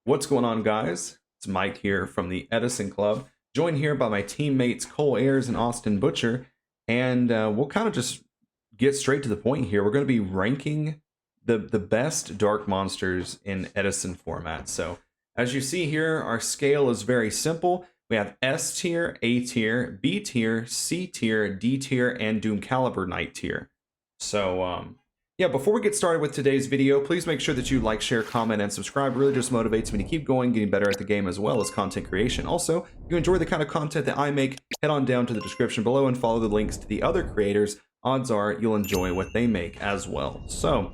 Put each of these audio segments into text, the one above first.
What's going on, guys? It's Mike here from the Edison Club, joined here by my teammates Cole Ayers and Austin Butcher, and we'll kind of just get straight to the point here. We're going to be ranking the best dark monsters in Edison format. So, as you see here, our scale is very simple. We have S tier, A tier, B tier, C tier, D tier, and Doom Caliber Knight tier. So, yeah, before we get started with today's video, please make sure that you like, share, comment, and subscribe. It really just motivates me to keep going, getting better at the game as well as content creation. Also, if you enjoy the kind of content that I make, head on down to the description below and follow the links to the other creators. Odds are you'll enjoy what they make as well. So,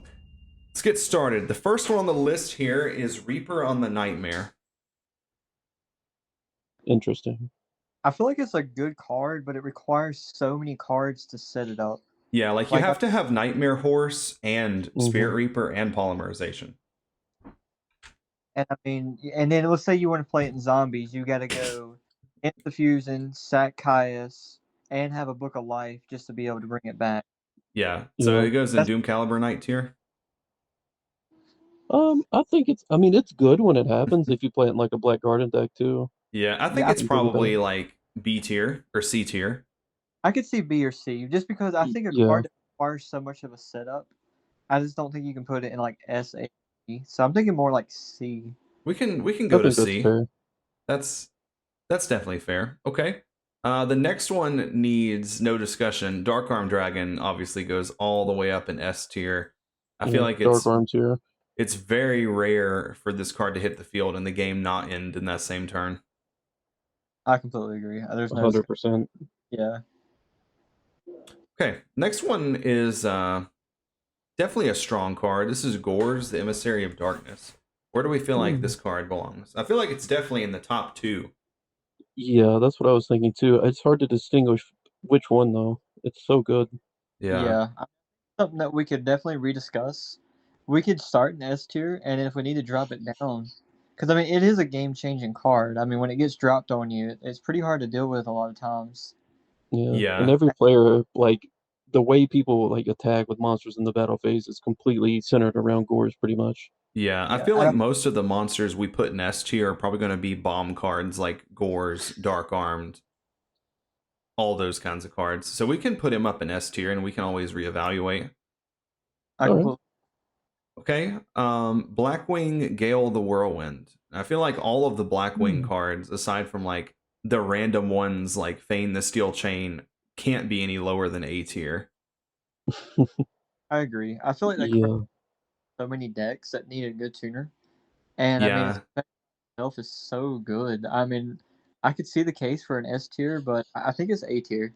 let's get started. The first one on the list here is Reaper on the Nightmare. Interesting. I feel like it's a good card, but it requires so many cards to set it up. Yeah, like you Like, have to have Nightmare Horse and Spirit Reaper and Polymerization. and I mean, and then let's say you want to play it in zombies, you got to go into the fusion, sack Caius, and have a Book of Life just to be able to bring it back. Yeah, so it goes in Doom Caliber Knight tier. I think it's good when it happens if you play it in like a Black Garden deck too. Yeah, I think it's probably like B tier or C tier. I could see B or C just because I think a card that requires so much of a setup. I just don't think you can put it in like S, A, B. So I'm thinking more like C. We can go to C. Fair. That's definitely fair. Okay. The next one needs no discussion. Dark Arm Dragon obviously goes all the way up in S tier. I feel like Dark Arm tier. It's very rare for this card to hit the field and the game not end in that same turn. I completely agree. There's no 100%. Yeah. Okay, next one is definitely a strong card. This is Gores, the Emissary of Darkness. Where do we feel like this card belongs? I feel like it's definitely in the top 2. Yeah, that's what I was thinking too. It's hard to distinguish which one though. It's so good. Yeah. Something that we could definitely rediscuss. We could start in S tier, and if we need to drop it down, because I mean it is a game-changing card. I mean when it gets dropped on you, it's pretty hard to deal with a lot of times. Yeah. And every player, like the way people like attack with monsters in the battle phase is completely centered around Gores pretty much. Yeah, I feel like most of the monsters we put in S tier are probably going to be bomb cards like Gores, Dark Armed, all those kinds of cards. So we can put him up in S tier and we can always reevaluate. Okay, Blackwing Gale the Whirlwind. I feel like all of the Blackwing cards, aside from like the random ones like Feign the Steel Chain, can't be any lower than A tier. I agree. I feel like that so many decks that need a good tuner, and I mean itself is so good. I mean, I could see the case for an S tier, but I think it's A tier.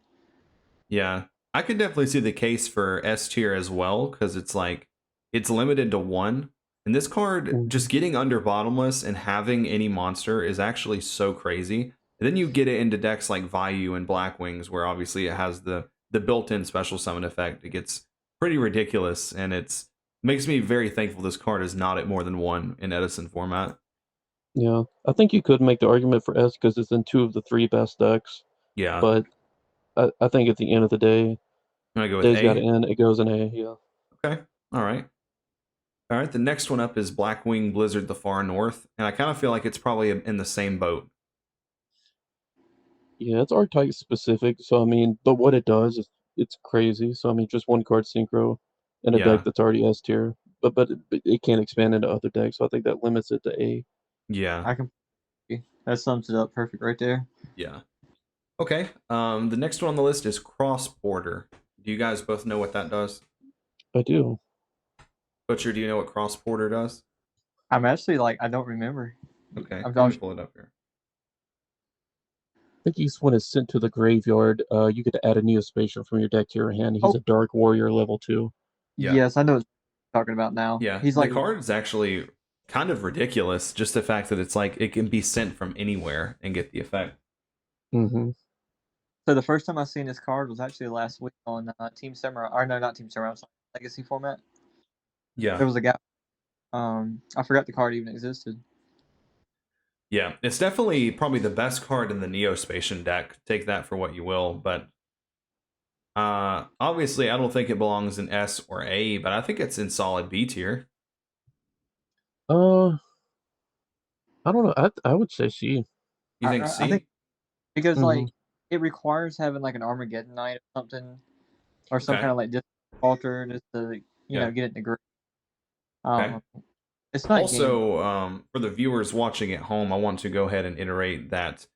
Yeah, I could definitely see the case for S tier as well because it's like it's limited to 1. And this card, just getting under Bottomless and having any monster is actually so crazy. And then you get it into decks like Vayu and Blackwings, where obviously it has the built-in special summon effect. It gets pretty ridiculous, and makes me very thankful this card is not at more than 1 in Edison format. Yeah, I think you could make the argument for S because it's in 2 of the 3 best decks. Yeah. But I think at the end of the day, day's got to end. It goes in A, yeah. Okay, all right. All right, the next one up is Blackwing Blizzard the Far North, and I kind of feel like it's probably in the same boat. Yeah, it's archetype specific, so I mean, but what it does is it's crazy. So I mean, just 1 card synchro in a deck that's already S tier, but it can't expand into other decks, so I think that limits it to A. Yeah, that sums it up perfect right there. Yeah. Okay, the next one on the list is Cross Border. Do you guys both know what that does? I do. Butcher, do you know what Cross Border does? I'm actually I don't remember. Okay, I'm going to pull it up here. I think he's when it's sent to the graveyard, you get to add a Neospatial from your deck to your hand. He's a Dark Warrior level 2. Yeah. Yes, I know what you're talking about now. Yeah, he's like the card is actually kind of ridiculous. Just the fact that it's like it can be sent from anywhere and get the effect. So the first time I seen this card was actually last week on Team Samurai, or no, not Team Samurai, Legacy format. Yeah, there was a gap. I forgot the card even existed. Yeah, it's definitely probably the best card in the Neospatian deck. Take that for what you will, but obviously I don't think it belongs in S or A, but I think it's in solid B tier. I don't know. I would say C. You think I think C? because Mm-hmm. it requires having like an Armageddon night or something, or some Okay. kind of like alter just to Yeah. get it in the group. Okay. It's not game. Also, for the viewers watching at home, I want to go ahead and iterate that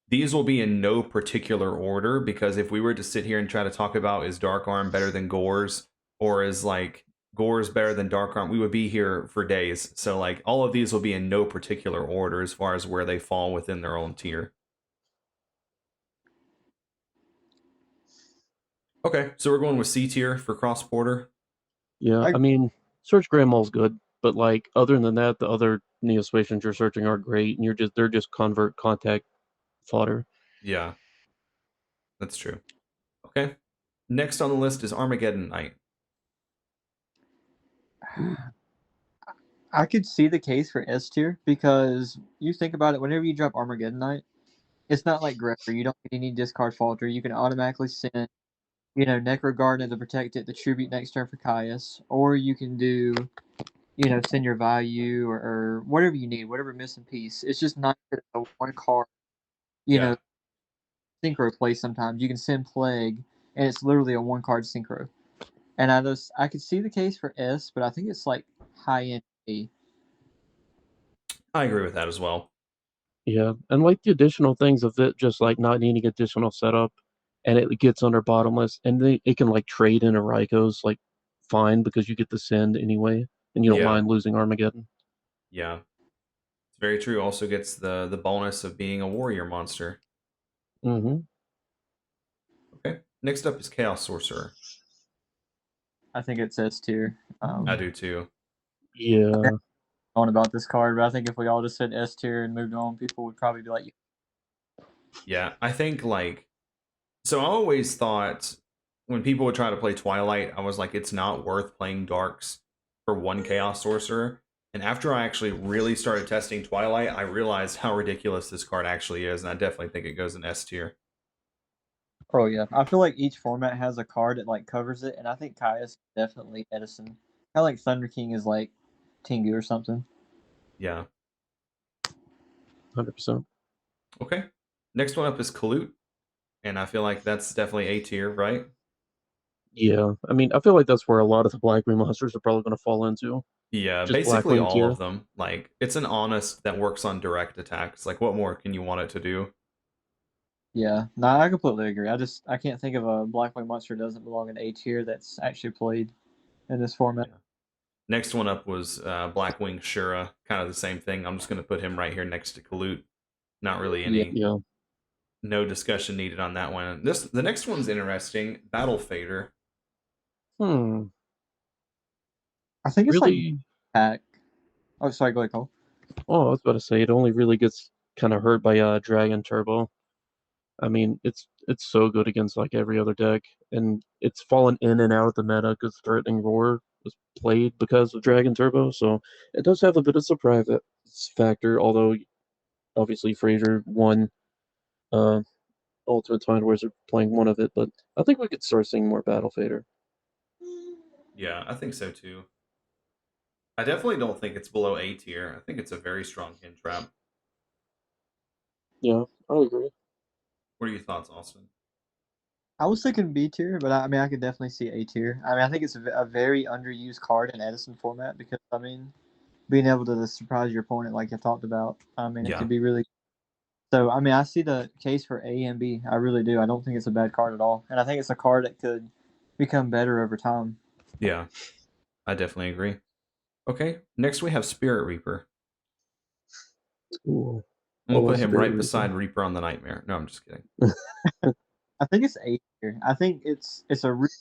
these will be in no particular order, because if we were to sit here and try to talk about is Dark Arm better than Gore's, or is like Gore's better than Dark Arm, we would be here for days. So like all of these will be in no particular order as far as where they fall within their own tier. Okay, so we're going with C tier for cross border. Yeah, I mean, Search Grand Mall's good, but like other than that, the other Neosuasions you're searching are great, and they're just convert contact fodder. Yeah, that's true. Okay, next on the list is Armageddon Knight. I could see the case for S tier because you think about it. Whenever you drop Armageddon Knight, it's not like Grepper. You don't get any discard falter. You can automatically send, Necro Garden to protect it, the tribute next turn for Caius, or you can do, send your value or whatever you need, whatever missing piece. It's just not a one card, you Yeah, know, synchro play. Sometimes you can send Plague, and it's literally a one card synchro. And I could see the case for S, but I think it's like high end A. I agree with that as well. Yeah, and like the additional things of it, just like not needing additional setup, and it gets under bottomless, and it can like trade into Raikou like fine because you get the send anyway, and you don't Yeah, mind losing Armageddon. yeah, it's very true. Also gets the bonus of being a warrior monster. Mm-hmm. Okay, next up is Chaos Sorcerer. I think it's S tier. I do too. Yeah. On about this card, but I think if we all just said S tier and moved on, people would probably be like, Yeah, I think like so. I always thought when people would try to play Twilight, I was like, it's not worth playing Darks for one Chaos Sorcerer. And after I actually really started testing Twilight, I realized how ridiculous this card actually is, and I definitely think it goes in S tier. oh yeah. I feel like each format has a card that like covers it, and I think Caius is definitely Edison. Kind of like Thunder King is like Tengu or something. Yeah. 100%. Okay. Next one up is Kalut, and I feel like that's definitely A tier, right? Yeah, I mean, I feel like that's where a lot of the Blackwing monsters are probably going to fall into. Yeah, Just basically Blackwing all tier. of them. Like, it's an honest that works on direct attacks. Like, what more can you want it to do? Yeah, no, I completely agree. I can't think of a Blackwing monster that doesn't belong in A tier that's actually played in this format. Yeah. Next one up was Blackwing Shura. Kind of the same thing. I'm just going to put him right here next to Kalut. Not really Yeah, any, Yeah. no discussion needed on that one. The next one's interesting. Battle Fader. Hmm. I think it's like Really? pack. Oh, sorry, go ahead, Cole. Oh, I was about to say it only really gets kind of hurt by Dragon Turbo. I mean, it's so good against like every other deck, and it's fallen in and out of the meta because Threatening Roar was played because of Dragon Turbo, so it does have a bit of surprise factor. Although obviously Fraser won uh, Ultimate Time Wizard playing one of it, but I think we could start seeing more Battle Fader. Yeah, I think so too. I definitely don't think it's below A tier. I think it's a very strong hint trap. Yeah, I agree. What are your thoughts, Austin? I was thinking B tier, but I mean, I could definitely see A tier. I mean, I think it's a very underused card in Edison format because, I mean, being able to surprise your opponent, like I talked about, I mean, it Yeah. could be really. So, I mean, I see the case for A and B. I really do. I don't think it's a bad card at all. And I think it's a card that could become better over time. Yeah, I definitely agree. Okay, next we have Spirit Reaper. Ooh, I'm I gonna love put him Spirit right Reaper. beside Reaper on the Nightmare. No, I'm just kidding. I think it's A tier. I think it's a really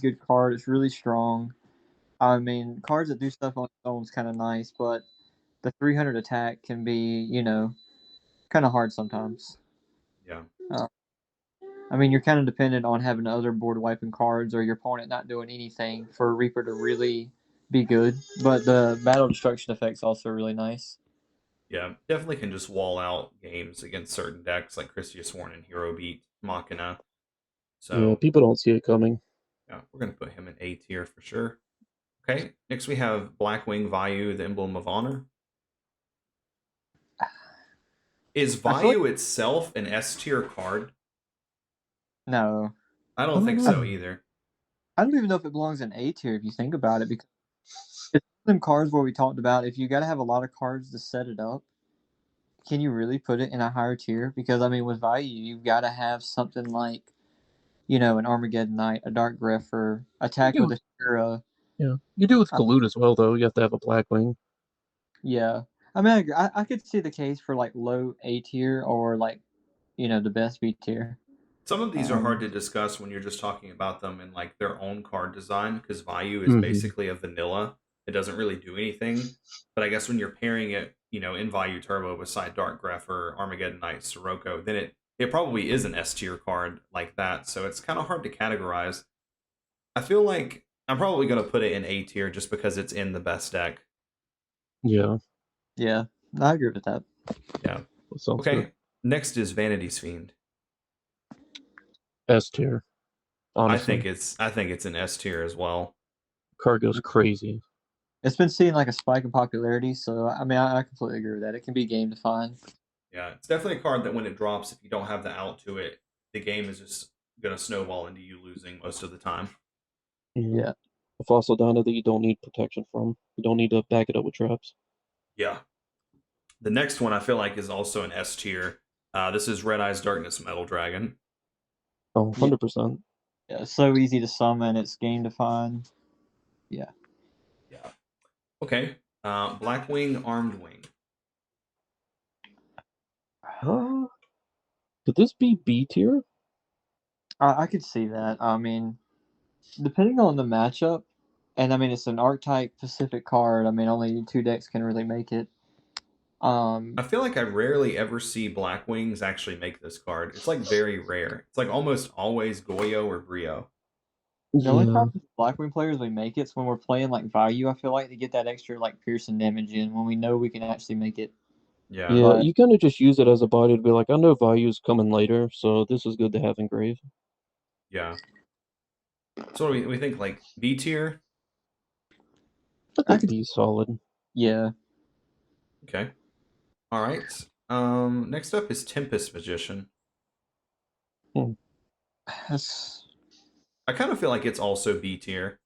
good card. It's really strong. I mean, cards that do stuff on its own is kind of nice, but the 300 attack can be, kind of hard sometimes. Yeah. Uh, I mean, you're kind of dependent on having other board wiping cards or your opponent not doing anything for Reaper to really be good. But the battle destruction effect's also really nice. Yeah, definitely can just wall out games against certain decks like Christia Sworn and Hero Beat, Machina. Yeah, So, people don't see it coming. yeah, we're going to put him in A tier for sure. Okay, next we have Blackwing Vayu, the Emblem of Honor. Is Vayu itself an S tier card? No. I don't think so either. I don't even know if it belongs in A tier if you think about it, because it's one of them cards where we talked about if you got to have a lot of cards to set it up, can you really put it in a higher tier? Because I mean, with Vayu, you've got to have something like, an Armageddon Knight, a Dark Grepher, attack with a Shura. Yeah, you do with Galoot as well, though. You have to have a Blackwing. Yeah, I mean, I agree. I could see the case for like low A tier or like, the best B tier. Some of these are hard to discuss when you're just talking about them in like their own card design, because Vayu is basically a vanilla. It doesn't really do anything. But I guess when you're pairing it, in Vayu Turbo beside Dark Grepher, Armageddon Knight, Sirocco, then it probably is an S tier card like that. So it's kind of hard to categorize. I feel like I'm probably going to put it in A tier just because it's in the best deck. Yeah. Yeah, I agree with that. Yeah. Okay. Good. Next is Vanity's Fiend. S tier. Honestly. I think it's an S tier as well. Card goes crazy. It's been seeing like a spike in popularity, so I mean, I completely agree with that. It can be game defined. Yeah, it's definitely a card that when it drops, if you don't have the out to it, the game is just going to snowball into you losing most of the time. Yeah. A Fossil Dino that you don't need protection from. You don't need to back it up with traps. Yeah. The next one I feel like is also an S tier. This is Red Eye's Darkness Metal Dragon. Oh, 100%. Yeah, so easy to summon. It's game defined. Yeah. Yeah. Okay. Blackwing Armed Wing. Could this be B tier? I could see that. I mean, depending on the matchup, and I mean, it's an archetype Pacific card. I mean, only 2 decks can really make it. I feel like I rarely ever see Blackwings actually make this card. It's like very rare. It's like almost always Goyo or Brio. The only time Blackwing players we make it's when we're playing like Vayu. I feel like to get that extra like piercing damage in when we know we can actually make it. Yeah. Yeah, you kind of just use it as a body to be like, I know Value's coming later, so this is good to have engraved. Yeah. So what do we think, like B tier? I think B solid. Yeah. Okay. All right. Next up is Tempest Magician. I kind of feel like it's also B tier.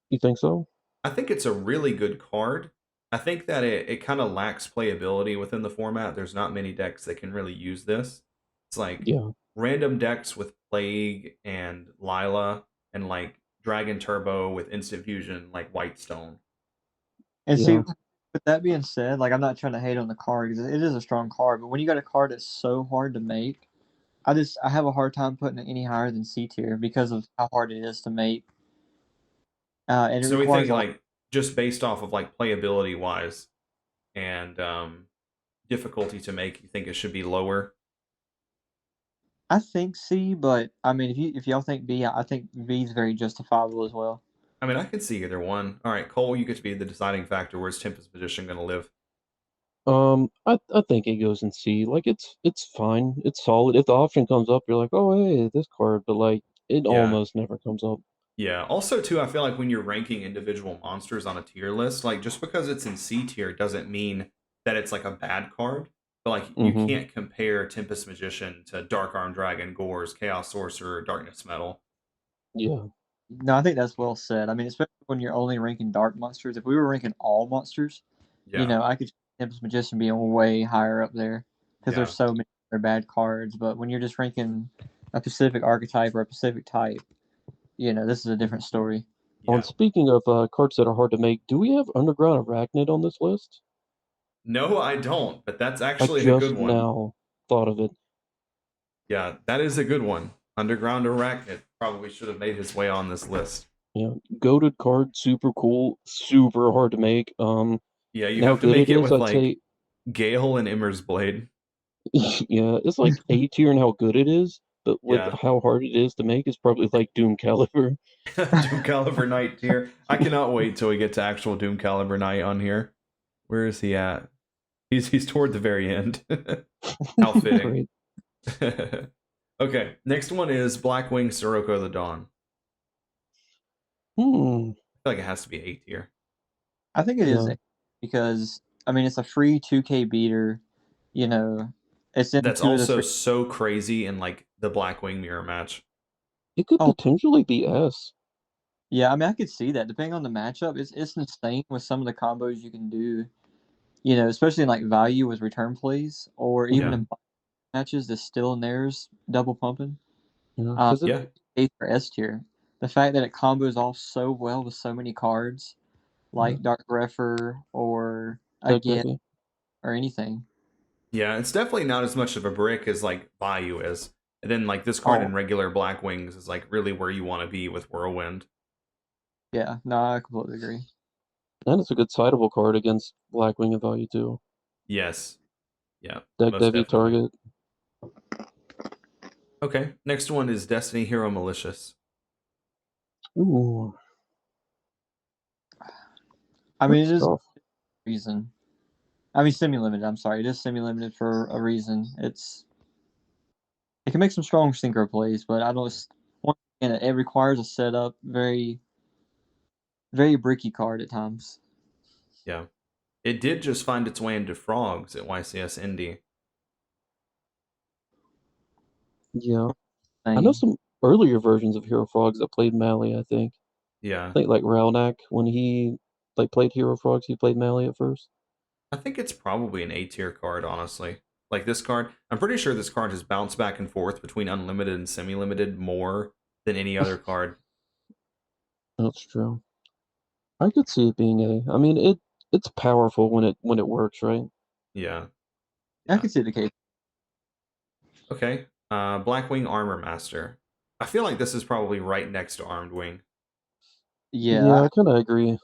You think so? I think it's a really good card. I think that it kind of lacks playability within the format. There's not many decks that can really use this. It's like random decks with Plague and Lila and like Dragon Turbo with Instant Fusion like Whitestone. And see, with that being said, like I'm not trying to hate on the card because it is a strong card, but when you got a card that's so hard to make, I have a hard time putting it any higher than C tier because of how hard it is to make. And so we think like just based off of like playability wise and difficulty to make, you think it should be lower? I think C, but I mean, if y'all think B, I think B is very justifiable as well. I mean, I could see either one. All right, Cole, you get to be the deciding factor. Where's Tempest Magician going to live? I think it goes in C. Like it's fine. It's solid. If the option comes up, you're like, oh hey, this card, but like it almost never comes up. Yeah. Also, too, I feel like when you're ranking individual monsters on a tier list, like just because it's in C tier doesn't mean that it's like a bad card. But like you can't compare Tempest Magician to Dark Arm Dragon, Gores, Chaos Sorcerer, Darkness Metal. Yeah. No, I think that's well said. I mean, especially when you're only ranking dark monsters. If we were ranking all monsters, I could see Tempest Magician being way higher up there because there's so many other bad cards. But when you're just ranking a specific archetype or a specific type, this is a different story. Yeah. And speaking of cards that are hard to make, do we have Underground Arachnid on this list? No, I don't, but that's actually a good one. I just now thought of it. Yeah, that is a good one. Underground Arachnid probably should have made his way on this list. Yeah, goated card, super cool, super hard to make. Yeah, you have to make it with like Gale and Immer's Blade. Yeah, it's like A tier in how good it is, but with how hard it is to make, it's probably like Doom Caliber. Doom Caliber Knight tier. I cannot wait till we get to actual Doom Caliber Knight on here. Where is he at? He's toward the very end. How fitting. Okay, next one is Blackwing Sirocco the Dawn. I feel like it has to be A tier. I think it is because I mean it's a free 2K beater. you know, it's in That's 2 of the also 3. so crazy in like the Blackwing mirror match. It could Oh, potentially be S. yeah, I mean, I could see that. Depending on the matchup, it's insane with some of the combos you can do, you know, especially in like value with return plays or even Yeah. in matches that's still in theirs double pumping. Yeah, because Yeah. A for S tier. The fact that it combos off so well with so many cards, like Dark Refer or deck again heavy. or anything. Yeah, it's definitely not as much of a brick as like value is. And then like this card Oh, in regular Blackwings is like really where you want to be with Whirlwind. yeah, no, I completely agree. And it's a good sideable card against Blackwing and value too. Yes. Yeah, Deck most heavy definitely. target. Okay, next one is Destiny Hero Malicious. Ooh. I mean, it is tough. a reason. I mean, semi-limited. I'm sorry, it is semi-limited for a reason. It can make some strong synchro plays, but I don't. Once again, it requires a setup. Very, very bricky card at times. Yeah. It did just find its way into Frogs at YCS Indy. Yeah. I know some earlier versions of Hero Frogs that played Mally, I think. Yeah. I think like Ralnak, when he like played Hero Frogs, he played Mally at first. I think it's probably an A tier card, honestly. Like this card, I'm pretty sure this card has bounced back and forth between unlimited and semi-limited more than any other card. That's true. I could see it being A. I mean, it's powerful when it works, right? Yeah. I can see the case. Okay. Blackwing Armor Master. I feel like this is probably right next to Armed Wing. Yeah, Yeah, I kind of agree.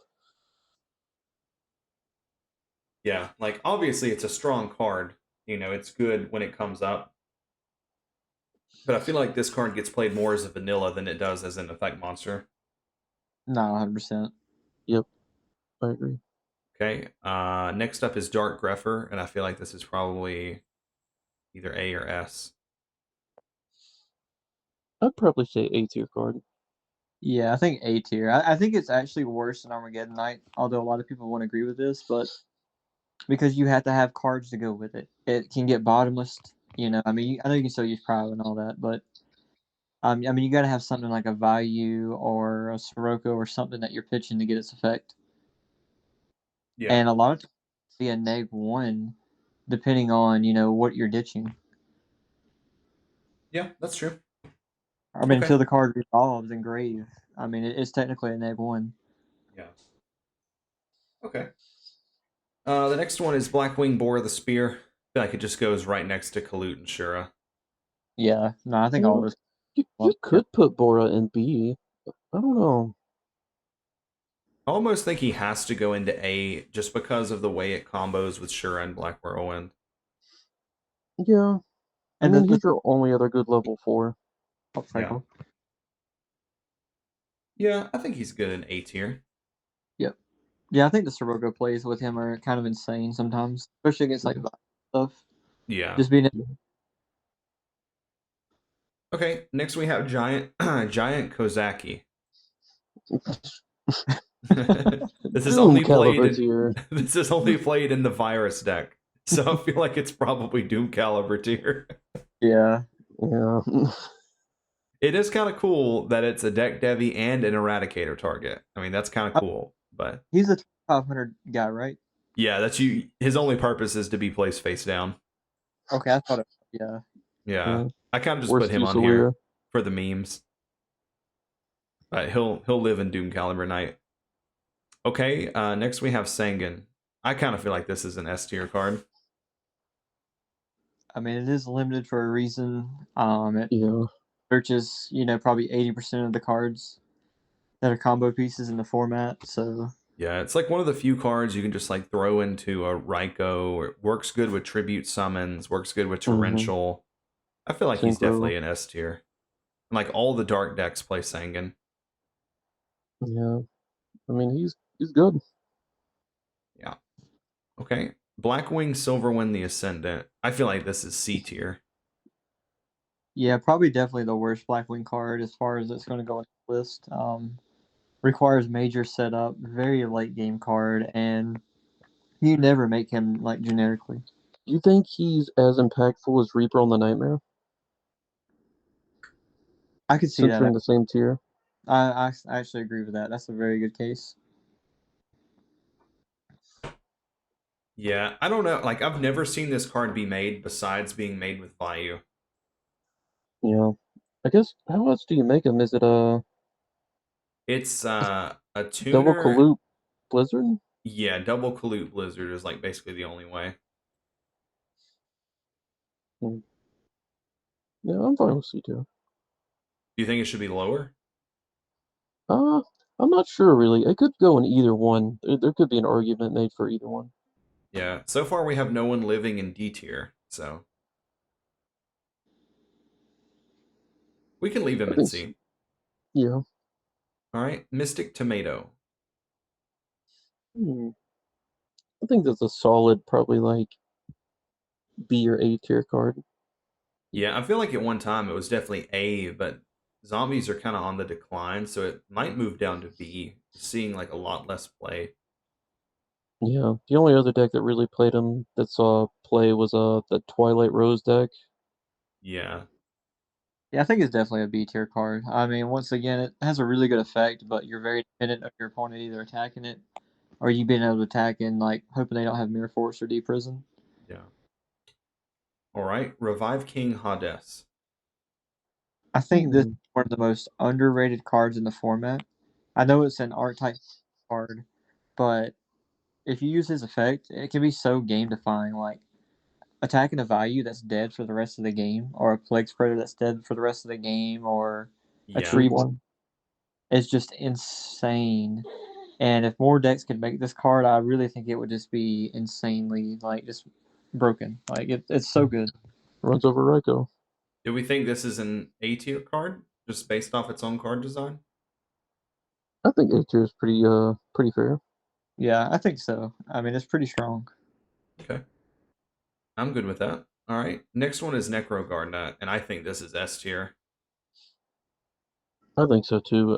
Yeah, like obviously it's a strong card. You know, it's good when it comes up. But I feel like this card gets played more as a vanilla than it does as an effect monster. no, 100%. Yep, I agree. Okay. Next up is Dark Grepher, and I feel like this is probably either A or S. I'd probably say A tier card. Yeah, I think A tier. I think it's actually worse than Armageddon Knight, although a lot of people won't agree with this, but because you have to have cards to go with it. It can get bottomless, you know. I mean, I know you can still use Prow and all that, but I mean, you got to have something like a Value or a Sirocco or something that you're pitching to get its effect. Yeah. And a lot of times, be a -1, depending on what you're ditching. Yeah, that's true. I mean, Okay. until the card resolves in Grave. I mean, it's technically a -1. Yeah. Okay. The next one is Blackwing Boar the Spear. I feel like it just goes right next to Kalut and Shura. Yeah, no, I think all Well, those. you could put Bora in B. I don't know. I almost think he has to go into A just because of the way it combos with Shura and Black Whirlwind. Yeah, I And mean, the he's your only other good level 4. Yeah. Yeah, I think he's good in A tier. Yep. Yeah, I think the Sirocco plays with him are kind of insane sometimes, especially against like stuff. Yeah. Just being Okay, next we have Giant Giant Kozaki. This is Doom only played caliber in, tier. this is only played in the virus deck. So I feel like it's probably Doom caliber tier. yeah. Yeah. It is kind of cool that it's a deck devi and an eradicator target. I mean, that's kind of cool, but He's a 500 guy, right? yeah, that's you. His only purpose is to be placed face down. Okay, I thought it. Yeah. Yeah, I kind of just put Worst him on Fusilier. here for the memes. But he'll live in Doom Caliber Knight. Okay, next we have Sangan. I kind of feel like this is an S tier card. I mean, it is limited for a reason. It Yeah. searches, probably 80% of the cards that are combo pieces in the format. So Yeah, it's like one of the few cards you can just like throw into a Raikou. It works good with tribute summons. Works good with torrential. I feel like he's definitely an S tier. And like all the dark decks play Sangan. Yeah. I mean, he's good. Yeah. Okay. Blackwing Silverwind the Ascendant. I feel like this is C tier. yeah, probably definitely the worst Blackwing card as far as it's going to go on the list. Requires major setup, very late game card, and you never make him like generically. you think he's as impactful as Reaper on the Nightmare? I could see Since they're that. in the same tier. I actually agree with that. That's a very good case. Yeah, I don't know. Like, I've never seen this card be made besides being made with value. Yeah. I guess, how else do you make him? Is it a It's a double tuner. Kaloop Blizzard? Yeah, double Kaloot Blizzard is like basically the only way. Hmm. Yeah, I'm fine with C2. Do you think it should be lower? I'm not sure really. It could go in either one. There could be an argument made for either one. Yeah, so far we have no one living in D tier, so we can leave him I in think, C. yeah. All right, Mystic Tomato. I think that's a solid, probably like B or A tier card. Yeah, I feel like at one time it was definitely A, but zombies are kind of on the decline, so it might move down to B, seeing like a lot less play. Yeah, the only other deck that really played him that saw play was the Twilight Rose deck. Yeah. Yeah, I think it's definitely a B tier card. I mean, once again, it has a really good effect, but you're very dependent of your opponent either attacking it or you being able to attack and like hoping they don't have Mirror Force or Deep Prison. Yeah. All right, Revive King Hades. I think this is one of the most underrated cards in the format. I know it's an archetype card, but if you use his effect, it can be so game defying. Like attacking a value that's dead for the rest of the game, or a plague spreader that's dead for the rest of the game, or a Yeah. tree one. It's just insane. And if more decks could make this card, I really think it would just be insanely like just broken. Like it's so good. Runs over Raikou. Do we think this is an A tier card, just based off its own card design? I think A tier is pretty fair. Yeah, I think so. I mean, it's pretty strong. Okay. I'm good with that. All right. Next one is Necro Gardener, and I think this is S tier. I think so too.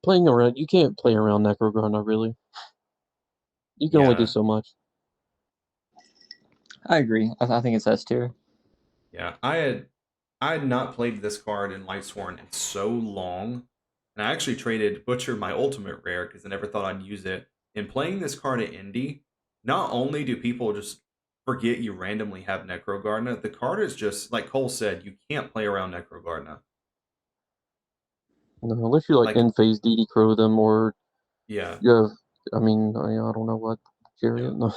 Playing around, you can't play around Necrogrunner really. You can only do Yeah. so much. I agree. I think it's S tier. Yeah. I had not played this card in Lightsworn in so long. And I actually traded Butcher my ultimate rare because I never thought I'd use it. In playing this card at Indy, not only do people just forget you randomly have Necro Gardener, the card is just, like Cole said, you can't play around Necro Gardener. No, unless you like Like, in phase DD Crow them or yeah. you have. I mean, I don't know what Chariot. Yeah. No.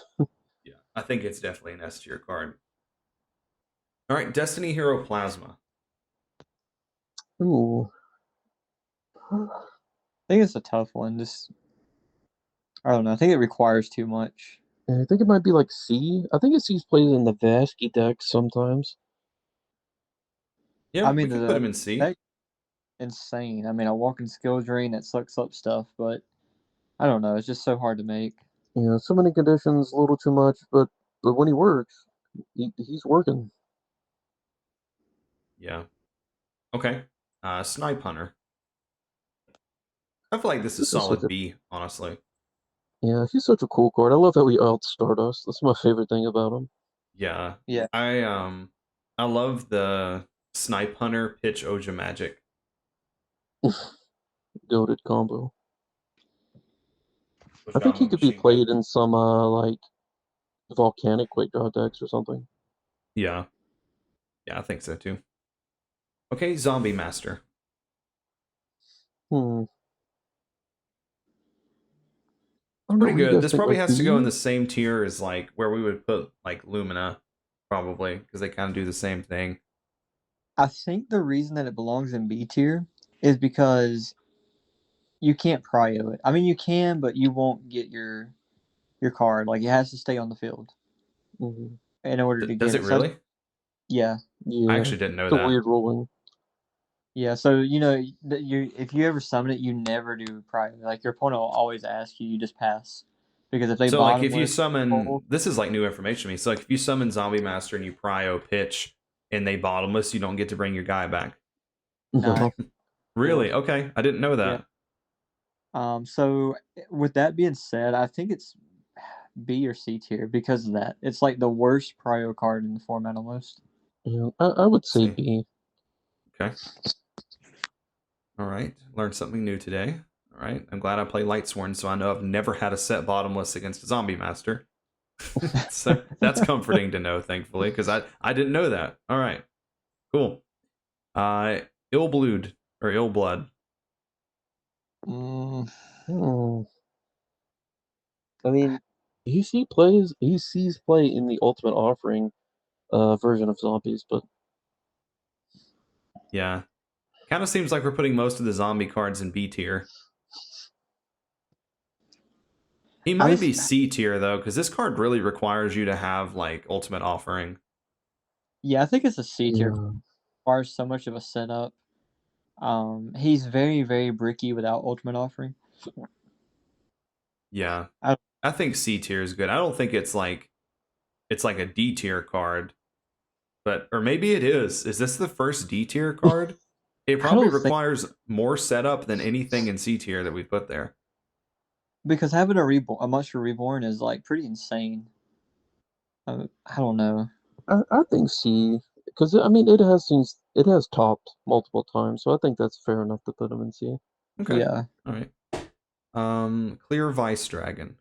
Yeah. I think it's definitely an S tier card. All right. Destiny Hero Plasma. Ooh. I think it's a tough one. Just I don't know. I think it requires too much. Yeah, I think it might be like C. I think it sees plays in the Vasky deck sometimes. Yeah, I mean, we can put him in C. insane. I mean, a walking skill drain that sucks up stuff, but I don't know. It's just so hard to make. Yeah, so many conditions, a little too much, but when he works, he's working. Yeah. Okay. Snipe Hunter. I feel like this is solid B, honestly. Yeah, he's such a cool card. I love how he out Stardust. That's my favorite thing about him. Yeah. Yeah. I love the Snipe Hunter pitch Oja Magic. Goated combo. Which I think he could be played in some like volcanic quick draw decks or something. Yeah. Yeah, I think so too. Okay, Zombie Master. Pretty good. This probably has to go in the same tier as like where we would put like Lumina, probably, because they kind of do the same thing. I think the reason that it belongs in B tier is because you can't prio it. I mean, you can, but you won't get your card. Like it has to stay on the field in order to get Does it it. really? So, yeah. I actually didn't know that. It's that. a weird ruling. Yeah, so you know if you ever summon it, you never do prio. Like your opponent will always ask you, you just pass. Because if they So like if you summon, this is like new information to me. So like if you summon Zombie Master and you prio pitch and they bottomless, you don't get to bring your guy back. No. Really? Okay, I didn't know that. Yeah. So with that being said, I think it's B or C tier because of that. It's like the worst prio card in the format almost. Yeah, I would say See. B. Okay. All right. Learned something new today. All right. I'm glad I play Lightsworn, so I know I've never had a set bottomless against a Zombie Master. So that's comforting to know, thankfully, because I didn't know that. All right. Cool. Ill Blood or Ill Blood. Hmm. I mean, he sees play in the Ultimate Offering version of zombies, but Yeah. Kind of seems like we're putting most of the zombie cards in B tier. He might be C tier though, because this card really requires you to have like Ultimate Offering. Yeah, I think it's a C tier. yeah. Requires so much of a setup. He's very, very bricky without Ultimate Offering. Yeah. I think C tier is good. I don't think it's like a D tier card. But or maybe it is. Is this the first D tier card? It probably requires more setup than anything in C tier that we put there. Because having a Monster Reborn is like pretty insane. I don't know. I think C, because I mean it has topped multiple times, so I think that's fair enough to put him in C. Okay. Yeah. All right. Clear Vice Dragon.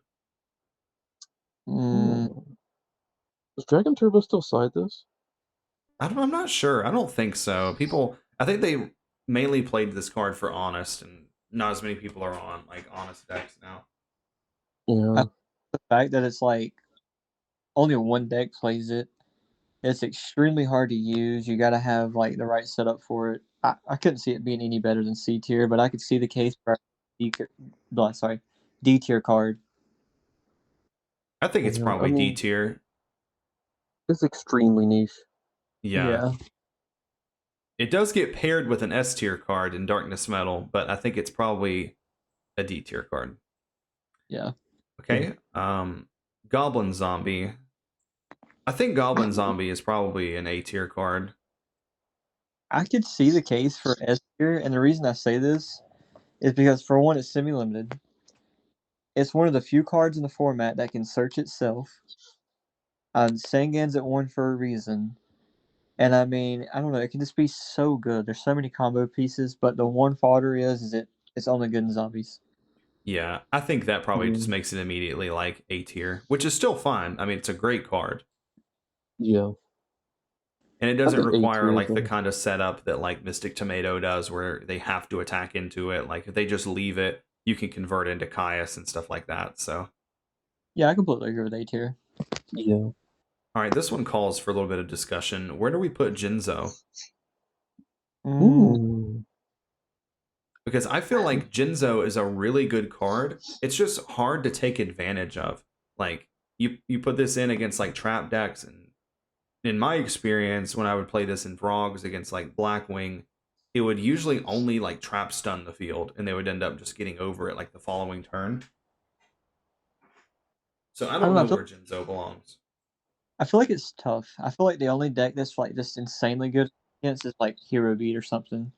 Does Dragon Turbo still side this? I'm not sure. I don't think so. I think they mainly played this card for Honest, and not as many people are on like Honest decks now. Yeah. The fact that it's like only one deck plays it. It's extremely hard to use. You got to have like the right setup for it. I couldn't see it being any better than C tier, but I could see the case for D tier card. I think it's probably D tier. It's extremely niche. Yeah. It does get paired with an S tier card in Darkness Metal, but I think it's probably a D tier card. Yeah. Okay. Goblin Zombie. I think Goblin Zombie is probably an A tier card. I could see the case for S tier, and the reason I say this is because for one, it's semi-limited. It's one of the few cards in the format that can search itself. Sangan's at 1 for a reason. And I mean, I don't know, it can just be so good. There's so many combo pieces, but the one fodder is it's only good in zombies. Yeah, I think that probably just makes it immediately like A tier, which is still fine. I mean, it's a great card. Yeah. And it doesn't require like the kind of setup that like Mystic Tomato does where they have to attack into it. Like if they just leave it, you can convert into Caius and stuff like that. So yeah, I completely agree with A tier. Yeah. All right, this one calls for a little bit of discussion. Where do we put Jinzo? Because I feel like Jinzo is a really good card. It's just hard to take advantage of. Like you put this in against like trap decks, and in my experience, when I would play this in Vrogs against like Blackwing, it would usually only like trap stun the field, and they would end up just getting over it like the following turn. So I don't know where Jinzo belongs. I feel like it's tough. I feel like the only deck that's like just insanely good against is like Hero Beat or something.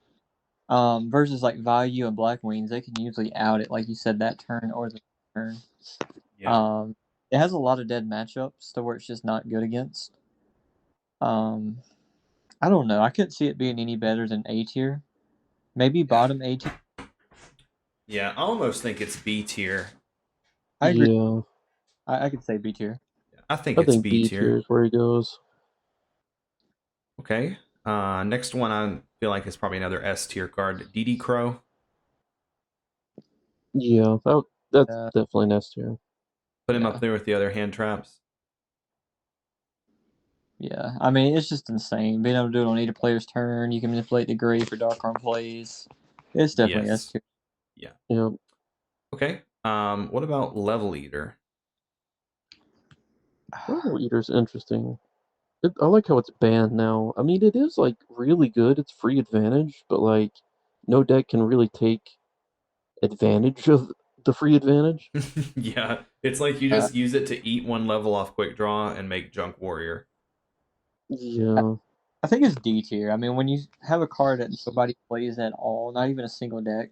Versus like Value and Black Wings, they can usually out it, like you said, that turn or the turn. Yeah. It has a lot of dead matchups to where it's just not good against. I don't know. I couldn't see it being any better than A tier. Maybe bottom A tier. Yeah, I almost think it's B tier. I agree. Yeah. I could say B tier. I think it's B tier is where he goes. Okay. Next one I feel like is probably another S tier card. DD Crow. Yeah, that's definitely an S tier. Put him up there with the other hand traps. Yeah, I mean, it's just insane. Being able to do it on either player's turn, you can manipulate the gray for Dark Arm plays. It's definitely S tier. Yeah. Yeah. Okay. What about Level Eater? Level Eater's interesting. I like how it's banned now. I mean, it is like really good. It's free advantage, but like no deck can really take advantage of the free advantage. Yeah, it's like you just use it to eat one level off Quick Draw and make Junk Warrior. Yeah. I think it's D tier. I mean, when you have a card that nobody plays at all, not even a single deck,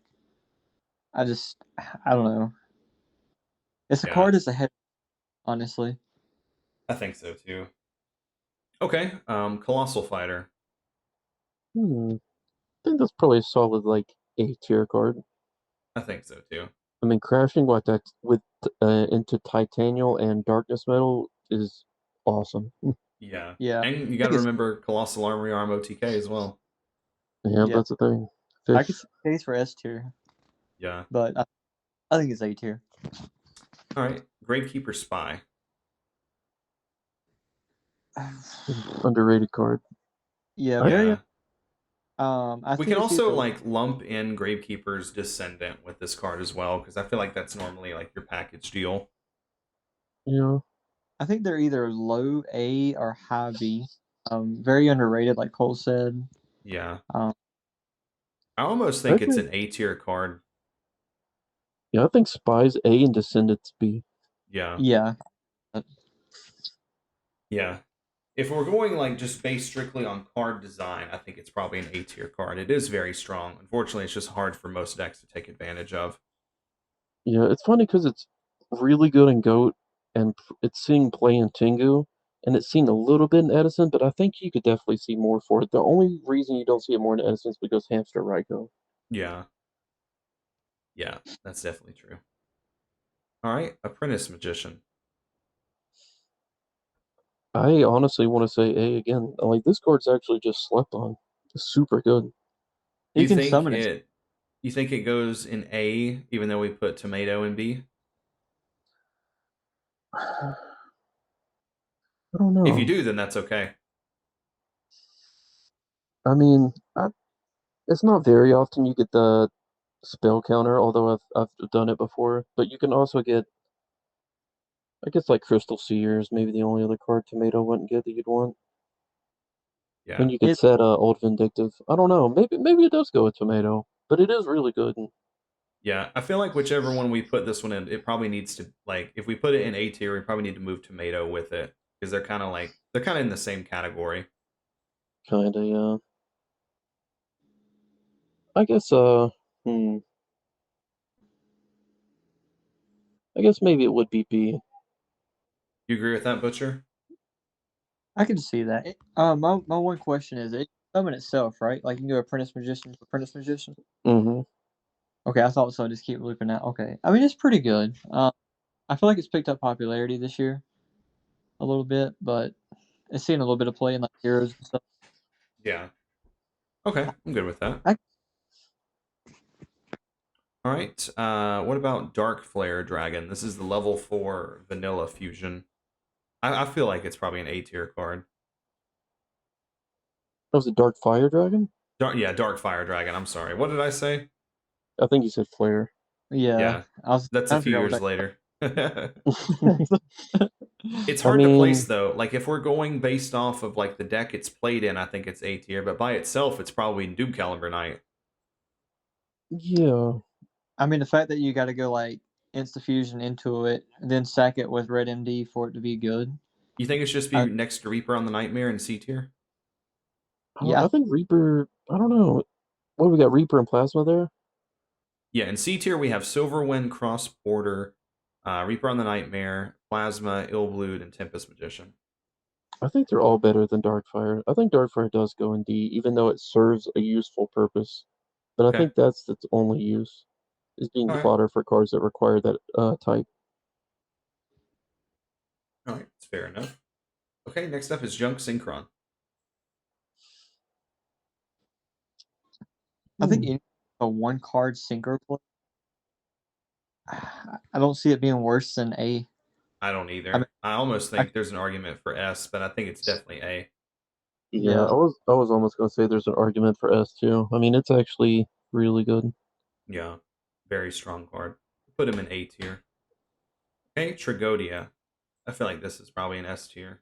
I don't know. It's a card that's ahead. honestly. I think so too. Okay, Colossal Fighter. I think that's probably a solid like A tier card. I think so too. I mean, crashing with into Titanial and Darkness Metal is awesome. Yeah. Yeah, And you I got to think it's remember Colossal Armory Arm OTK as well. Yeah, yeah. that's the thing. I could Fish. see a case for S tier, Yeah. but I think it's A tier. All right. Gravekeeper Spy. Underrated card. Yeah, very. Yeah. I We think can it's also either like lump in Gravekeeper's Descendant with this card as well, because I feel like that's normally like your package deal. Yeah. I think they're either low A or high B. Very underrated, like Cole said. Yeah. Um, I almost I think it's think an A tier card. I think Spies A and Descendants B. Yeah. yeah, Yeah. If we're going like just based strictly on card design, I think it's probably an A tier card. It is very strong. Unfortunately, it's just hard for most decks to take advantage of. Yeah, it's funny because it's really good in Goat, and it's seeing play in Tengu, and it's seen a little bit in Edison, but I think you could definitely see more for it. The only reason you don't see it more in Edison is because Hamster Raikou. Yeah. Yeah, that's definitely true. All right, Apprentice Magician. I honestly want to say A again. Like this card's actually just slept on. It's super good. you can summon it. You think it goes in A even though we put Tomato in B? I don't If you know. do, then that's okay. I mean, it's not very often you get the spell counter, although I've done it before. But you can also get, I guess, like Crystal Seer is maybe the only other card Tomato wouldn't get that you'd want. Yeah. And you could set Old Vindictive. I don't know. Maybe it does go with Tomato, but it is really good. Yeah, I feel like whichever one we put this one in, it probably needs to like if we put it in A tier, we probably need to move Tomato with it because they're kind of in the same category. Kinda, yeah. I guess I guess maybe it would be B. You agree with that, Butcher? I can see that. My one question is, it summon itself, right? Like you can go Apprentice Magician, Apprentice Magician. Mm-hmm. Okay, I thought so. Just keep looping out. Okay, I mean it's pretty good. I feel like it's picked up popularity this year a little bit, but it's seen a little bit of play in like heroes and stuff. Yeah. Okay, I'm good with that. I All right. What about Dark Flare Dragon? This is the level 4 vanilla fusion. I feel like it's probably an A tier card. That was a Dark Fire Dragon? Dark Fire Dragon. I'm sorry. What did I say? I think you said Flare. yeah, Yeah, I was that's a trying to few figure out years what later. that. It's I hard to place mean, though. Like if we're going based off of like the deck it's played in, I think it's A tier, but by itself, it's probably Doom Caliber Knight. yeah. I mean the fact that you got to go like Insta Fusion into it, and then sack it with Red MD for it to be good. You think it should just be I, next to Reaper on the Nightmare in C tier? yeah, I think Reaper, I don't know. What, we got Reaper and Plasma there? Yeah, in C tier we have Silverwind, Cross Border, Reaper on the Nightmare, Plasma, Illblood, and Tempest Magician. I think they're all better than Darkfire. I think Darkfire does go in D, even though it serves a useful purpose. But I Okay. think that's its only use, is being All right. fodder for cards that require that type. All right, that's fair enough. Okay, next up is Junk Synchron. I think a one card synchro play. I don't see it being worse than A. I don't either. I mean, I almost think there's an argument for S, but I think it's definitely A. Yeah, I was almost gonna say there's an argument for S too. I mean, it's actually really good. Yeah, very strong card. Put him in A tier. Okay, Trigodia. I feel like this is probably an S tier.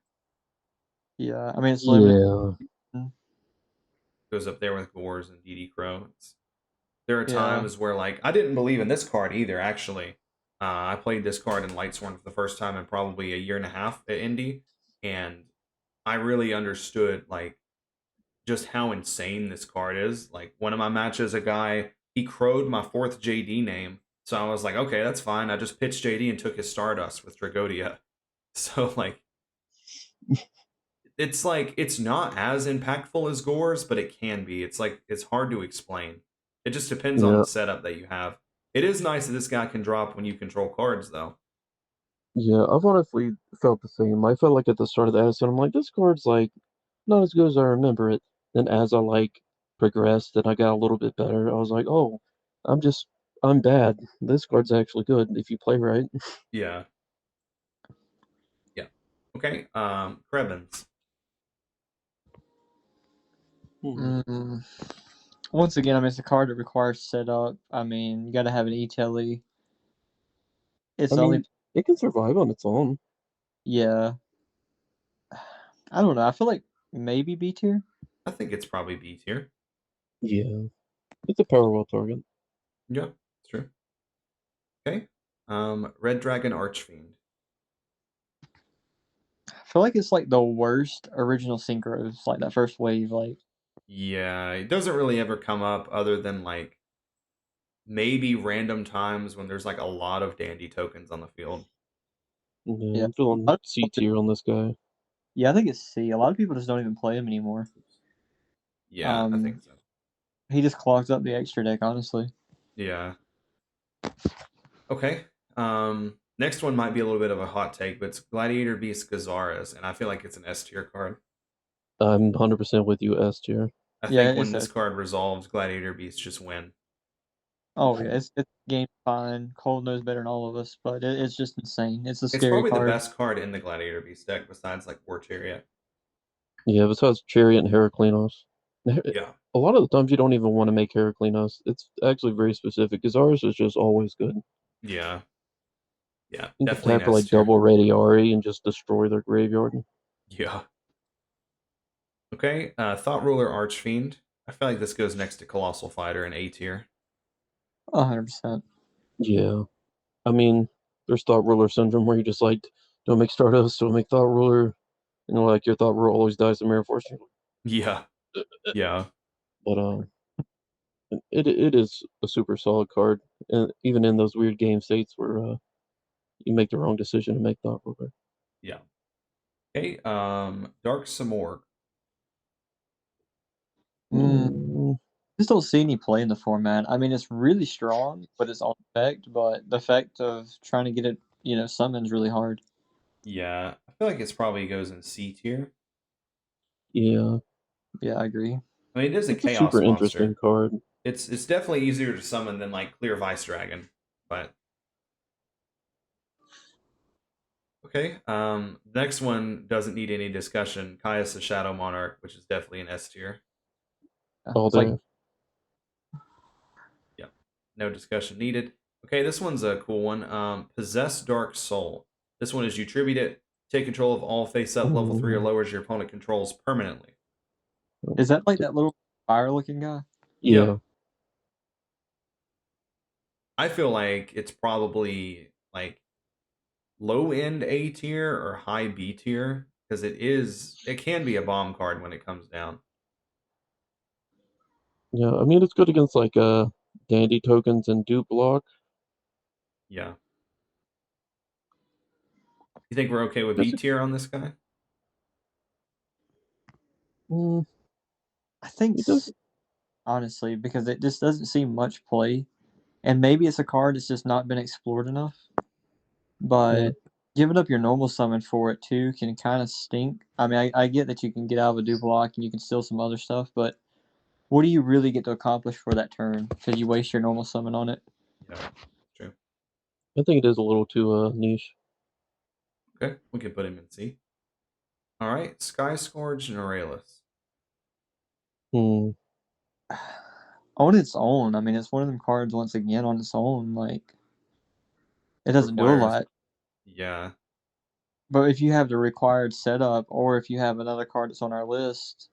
Yeah, I mean it's limited. Yeah. Goes up there with Gores and DD Crow. There are Yeah. times where like I didn't believe in this card either. Actually, I played this card in Lightsworn for the first time in probably a year and a half at Indy, and I really understood like just how insane this card is. Like one of my matches, a guy he crowed my 4th JD name, so I was like, okay, that's fine. I just pitched JD and took his Stardust with Trigodia, So it's not as impactful as Gore's, but it can be. It's hard to explain. It just depends on Yeah, the setup that you have. It is nice that this guy can drop when you control cards, though. yeah, I've honestly felt the same. I felt like at the start of the Edison, I'm like, this card's like not as good as I remember it. Then as I progressed and I got a little bit better, I was like, oh, I'm just I'm bad. This card's actually good if you play right. Yeah. Yeah. Okay. Krebins. Hmm. Mm. Once again, I mean, it's a card that requires setup. I mean, you got to have an E-Telly. I It's only, mean, it can survive on its own. yeah. I don't know. I feel like maybe B tier. I think it's probably B tier. Yeah, it's a power well target. Yeah, it's true. Okay. Red Dragon Archfiend. I feel like it's like the worst original synchros, like that first wave. Like, Yeah, it doesn't really ever come up other than maybe random times when there's a lot of dandy tokens on the field. Yeah, yeah. I'm feeling C tier on this guy. Yeah, I think it's C. A lot of people just don't even play him anymore. Yeah, I think so. He just clogs up the extra deck, honestly. Yeah. Okay. Next one might be a little bit of a hot take, but it's Gladiator Beast Gazaras, and I feel like it's an S tier card. I'm 100% with you, S tier. I Yeah, think when it's this a. card resolves, Gladiator Beasts just win. Oh yeah, it's game fine. Cole knows better than all of us, but it's just insane. It's a It's scary probably the card. best card in the Gladiator Beast deck besides War Chariot. Yeah, besides Chariot and Heraclinos. Yeah. A lot of the times you don't even want to make Heraclinos. It's actually very specific because ours is just always good. Yeah. Yeah. You can Definitely an tap for S like tier. double Radiari and just destroy their graveyard. Yeah. Okay. Thought Ruler Archfiend. I feel like this goes next to Colossal Fighter in A tier. 100%. Yeah. I mean, there's Thought Ruler syndrome where you just don't make Stardust, don't make Thought Ruler, and your Thought Ruler always dies to Mirror Force. Yeah. Yeah. But it is a super solid card, and even in those weird game states where you make the wrong decision to make Thought Ruler. Yeah. Okay. Dark Samorg. Mm. Mm, Just don't see any play in the format. I mean, it's really strong, but it's on effect. But the effect of trying to get it, summon's really hard. Yeah. I feel like it's probably goes in C tier. yeah, Yeah, I agree. I mean, it is a it's a super chaos interesting monster. card. It's definitely easier to summon than Clear Vice Dragon, but okay. Next one doesn't need any discussion. Caius the Shadow Monarch, which is definitely an S tier. Yeah, All it's like day. Yeah, no discussion needed. Okay, this one's a cool one. Possess Dark Soul. This one is you tribute it, take control of all face up level 3 or Mm, lowers your opponent controls permanently. is that like that little fire-looking guy? Yep. yeah, I feel like it's probably low end A tier or high B tier because it can be a bomb card when it comes down. yeah. I mean, it's good against dandy tokens and dupe block. Yeah. You think we're okay with B This, tier on this guy? mm, I think it does. honestly because it just doesn't see much play, and maybe it's a card that's just not been explored enough. Yeah, But giving up your normal summon for it too can kind of stink. I mean, I get that you can get out of a do block and you can steal some other stuff, but what do you really get to accomplish for that turn? Because you waste your normal summon on it. Yeah. True. I think it is a little too niche. Okay, we can put him in C. All right, Sky Scourge and Aurelus. Hmm. On its own, I mean, it's one of them cards once again on its own. Like, it doesn't do a Requires. lot. Yeah. But if you have the required setup, or if you have another card that's on our list,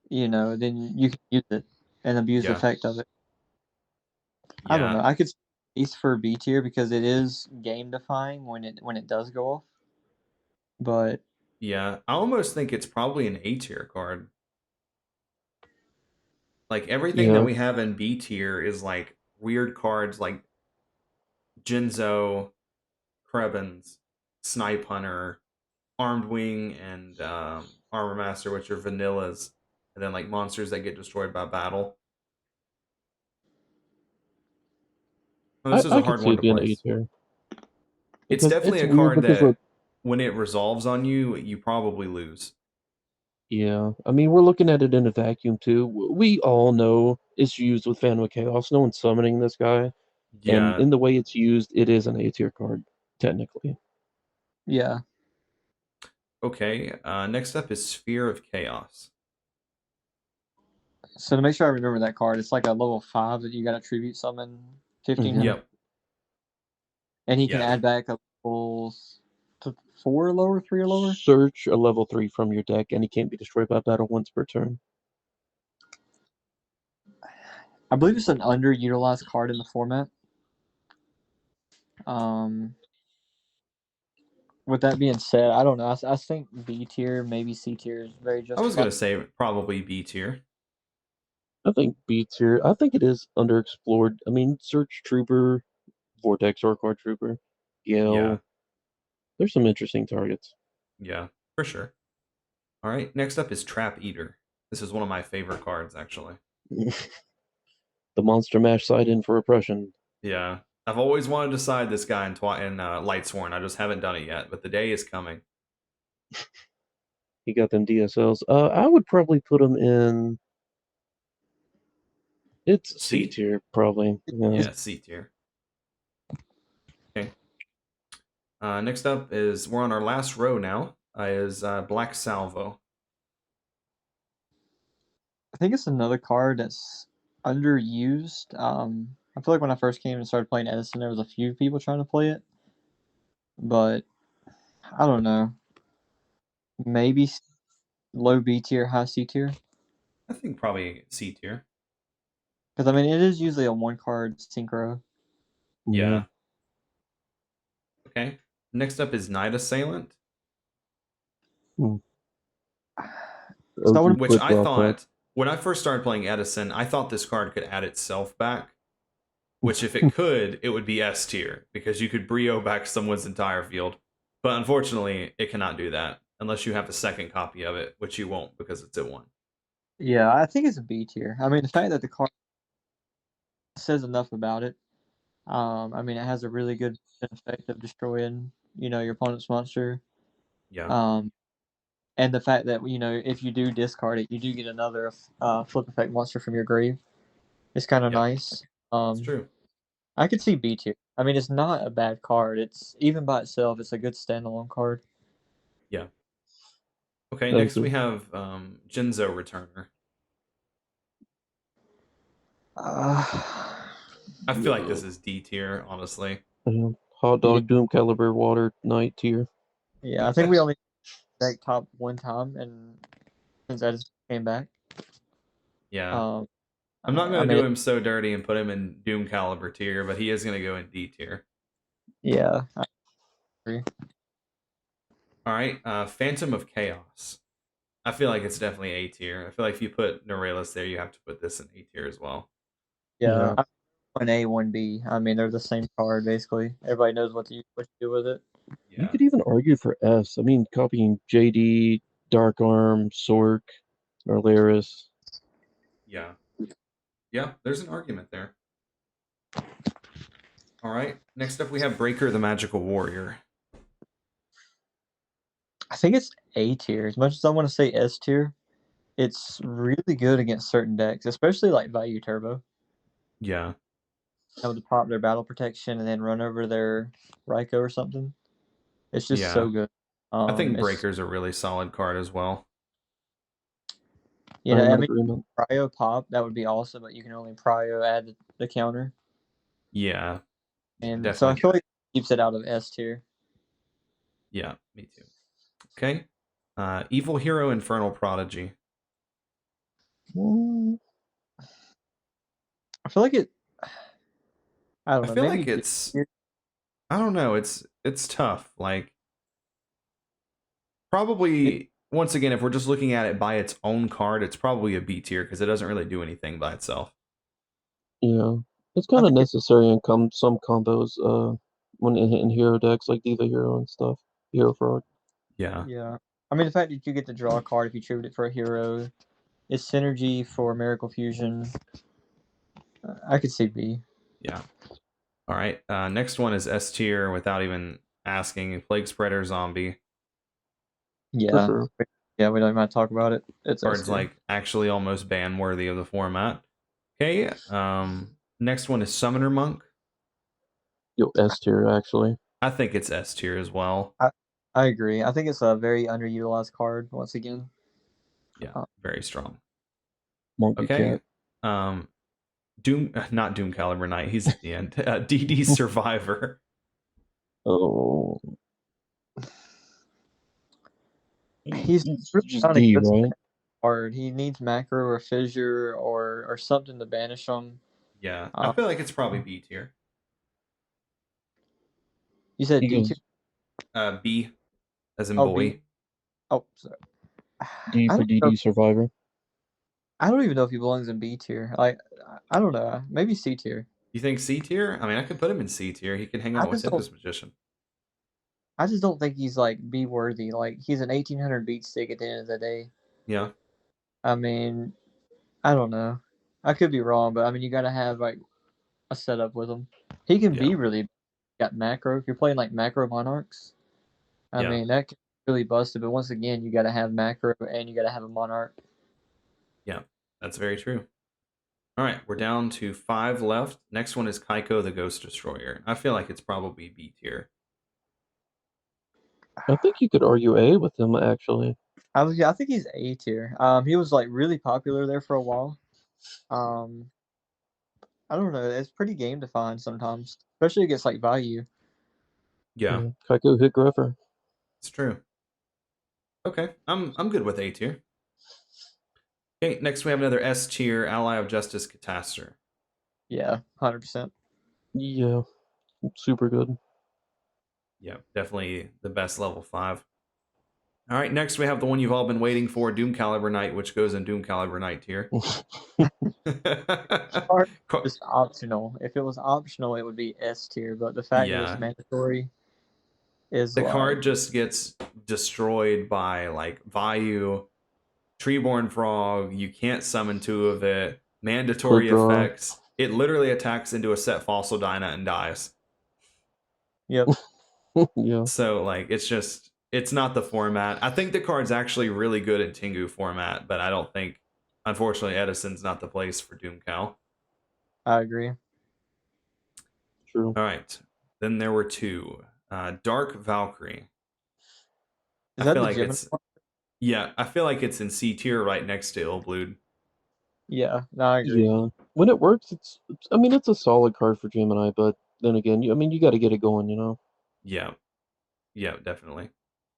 then you can use it and abuse the Yeah. effect of it. I don't know. Yeah. I could ace for B tier because it is game defying when it does go off. But Yeah. I almost think it's probably an A tier card. Everything that Yeah, we have in B tier is weird cards like Jinzo, Krebins. Snipe Hunter, Armed Wing, and Armor Master, which are vanillas, and then like monsters that get destroyed by battle. Oh, this is I a could hard see one it to being place. A tier. It's Because definitely it's a weird card because that like when it resolves on you, you probably lose. yeah, I mean we're looking at it in a vacuum too. We all know it's used with Phantom of Chaos. No one's summoning this guy, and Yeah. in the way it's used, it is an A tier card technically. Yeah. Okay. Next up is Sphere of Chaos. So to make sure I remember that card, it's like a level 5 that you got to tribute summon 1500. Yep. And he can Yeah. add back a level 4 or lower, 3 or lower. Search a level 3 from your deck, and he can't be destroyed by battle once per turn. I believe it's an underutilized card in the format. With that being said, I don't know. I think B tier, maybe C tier is very I was justified. gonna say probably B tier. I think B tier. I think it is underexplored. I mean, Search Trooper, Vortex Orc Trooper, Gale. Yeah. There's some interesting targets. Yeah, for sure. All right. Next up is Trap Eater. This is one of my favorite cards, actually. The Monster Mash side in for oppression. Yeah. I've always wanted to side this guy in Lightsworn. I just haven't done it yet, but the day is coming. He got them DSLs. I would probably put him in. It's C tier, probably. Yeah, C tier. Okay. Next up is we're on our last row now. Is Black Salvo. I think it's another card that's underused. I feel like when I first came and started playing Edison, there was a few people trying to play it, but I don't know. Maybe low B tier, high C tier. I think probably C tier. Because I mean, it is usually a one card synchro. Yeah. Okay. Next up is Night Assailant. Hmm. Which I thought, when I first started playing Edison, I thought this card could add itself back. Which, if it could, it would be S tier, because you could Brio back someone's entire field. But unfortunately, it cannot do that, unless you have a second copy of it, which you won't, because it's at 1. Yeah, I think it's a B tier. I mean, the fact that the card says enough about it. I mean, it has a really good effect of destroying, your opponent's monster. Yeah. And the fact that, if you do discard it, you do get another flip effect monster from your grave. It's kind of nice. It's true. I could see B tier. I mean, it's not a bad card. It's even by itself, it's a good standalone card. Yeah. Okay, next we have Jinzo Returner. I feel like this is D tier, honestly. Hot Dog Doom Caliber Water Knight tier. Yeah, I think we only deck top one time, and since Edison came back. Yeah. I'm not going to do him so dirty and put him in Doom Caliber tier, but he is going to go in D tier. Yeah, I agree. All right, Phantom of Chaos. I feel like it's definitely A tier. I feel like if you put Norellis there, you have to put this in A tier as well. Yeah. One A, one B. I mean, they're the same card basically. Everybody knows what to do with it. Yeah. You could even argue for S. I mean, copying JD, Dark Arm, Sork, Norlaris. Yeah. Yeah, there's an argument there. All right. Next up, we have Breaker the Magical Warrior. I think it's A tier. As much as I want to say S tier, it's really good against certain decks, especially like Value Turbo. Yeah. That would pop their battle protection and then run over their Raikou or something. It's just so good. I think Breaker's a really solid card as well. Yeah, I mean, Prio pop, that would be awesome, but you can only Prio add the counter. Yeah. And definitely. So I feel like it keeps it out of S tier. Yeah, me too. Okay. Evil Hero Infernal Prodigy. I feel like it. I don't know. I feel like it's. I don't know. It's tough. Like, probably once again, if we're just looking at it by its own card, it's probably a B tier because it doesn't really do anything by itself. Yeah, it's kind of necessary in some combos. When in hero decks like Diva Hero and stuff. Hero Frog. Yeah. Yeah. I mean, the fact that you get to draw a card if you tribute it for a hero, it's synergy for Miracle Fusion. I could see B. Yeah. All right. Next one is S tier without even asking. Plague Spreader Zombie. Yeah. For sure. Yeah, we don't even have to talk about it. It's S Cards tier. like actually almost ban worthy of the format. Okay. Next one is Summoner Monk. Yo, S tier actually. I think it's S tier as well. I agree. I think it's a very underutilized card once again. Yeah, very strong. Monkey Okay. Cat. Not Doom Caliber Knight. He's at the end. DD Survivor. Oh. He's really just not a D, good right? card. He needs macro or fissure or something to banish him. Yeah, I feel like it's probably B tier. You said D tier? B, as in Oh, boy. B. Oh, sorry. D for DD Survivor. I don't even know if he belongs in B tier. Like, I don't know. Maybe C tier. You think C tier? I mean, I could put him in C tier. He could hang out with Synthesis Magician. I just don't think he's like B worthy. Like, he's an 1800 beat stick at the end of the day. Yeah. I mean, I don't know. I could be wrong, but I mean, you gotta have like a setup with him. He can be really got macro. If you're playing like macro monarchs, I mean that can really bust it. But once again, you gotta have macro and you gotta have a monarch. Yeah, that's very true. All right, we're down to 5 left. Next one is Kaiko the Ghost Destroyer. I feel like it's probably B tier. I think you could argue A with him actually. I think he's A tier. He was like really popular there for a while. I don't know. It's pretty game defined sometimes, especially against like value. Yeah. Kaiko hit Gruffer. It's true. Okay, I'm good with A tier. Okay, next we have another S tier, Ally of Justice Catastor. Yeah, 100%. Yeah, super good. Yeah, definitely the best level 5. All right, next we have the one you've all been waiting for, Doom Caliber Knight, which goes in Doom Caliber Knight tier. It's optional. If it was optional, it would be S tier. But the fact that it's mandatory is the card just gets destroyed by like Vayu, Treeborn Frog. You can't summon 2 of it. Mandatory effects. It literally attacks into a set Fossil Dyna and dies. Yep. Yeah. So like it's not the format. I think the card's actually really good in Tengu format, but I don't think, unfortunately, Edison's not the place for Doom Cal. I agree. True. All right. Then there were 2. Dark Valkyrie. Is that the Gemini? Yeah, I feel like it's in C tier right next to Illblood. Yeah, no, I agree. Yeah, when it works, it's a solid card for Gemini, but then again, you got to get it going, you know? Yeah, definitely.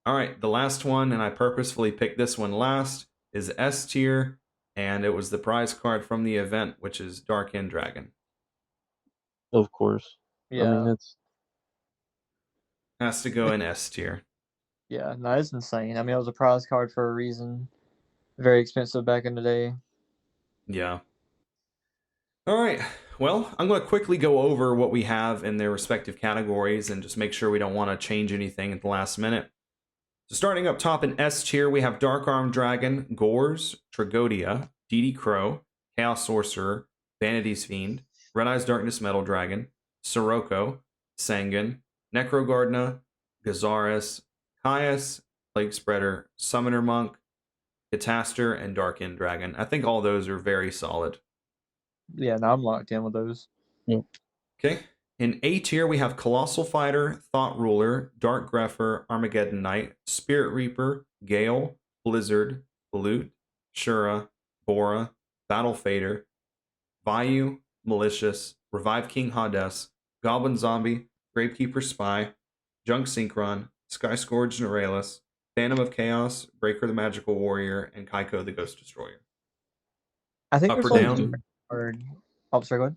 All right, the last one, and I purposefully picked this one last, is S tier, and it was the prize card from the event, which is Dark End Dragon. Of course. Yeah. I mean, it's has to go in S tier. Yeah, no, it's insane. I mean, it was a prize card for a reason. Very expensive back in the day. Yeah. All right. Well, I'm going to quickly go over what we have in their respective categories and just make sure we don't want to change anything at the last minute. So starting up top in S tier, we have Dark Arm Dragon, Gores, Tragodia, DD Crow, Chaos Sorcerer, Vanity's Fiend, Red Eyes Darkness Metal Dragon, Sirocco, Sangan, Necrogardna, Gazaris, Caius, Plague Spreader, Summoner Monk, Catastor, and Dark End Dragon. I think all those are very solid. Yeah, now I'm locked in with those. Yeah. Okay. In A tier, we have Colossal Fighter, Thought Ruler, Dark Grepher, Armageddon Knight, Spirit Reaper, Gale, Blizzard, Balut, Shura, Bora, Battle Fader, Vayu, Malicious, Revive King Hades, Goblin Zombie, Gravekeeper Spy, Junk Synchron, Sky Scourge Neuralis, Phantom of Chaos, Breaker the Magical Warrior, and Kaiko the Ghost Destroyer. I think up or down? Oh, sorry, go ahead.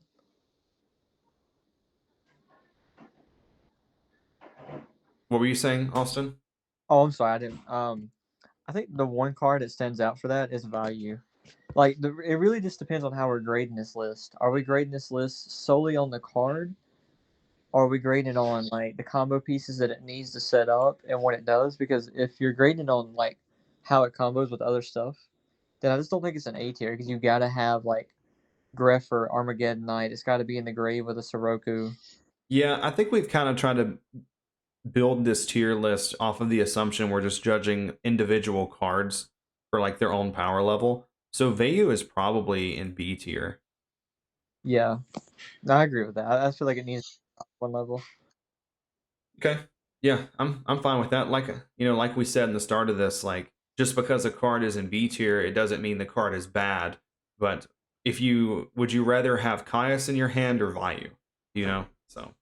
What were you saying, Austin? Oh, I'm sorry, I didn't. I think the one card that stands out for that is value. Like, it really just depends on how we're grading this list. Are we grading this list solely on the card, or are we grading on like the combo pieces that it needs to set up and what it does? Because if you're grading on like how it combos with other stuff, then I just don't think it's an A tier because you got to have like Gref or Armageddon Knight. It's got to be in the grave with a Soroku. Yeah, I think we've kind of tried to build this tier list off of the assumption we're just judging individual cards for like their own power level. So Vayu is probably in B tier. Yeah, I agree with that. I feel like it needs one level. Okay. Yeah, I'm fine with that. Like like we said in the start of this, like just because a card is in B tier, it doesn't mean the card is bad. But would you rather have Caius in your hand or Vayu? So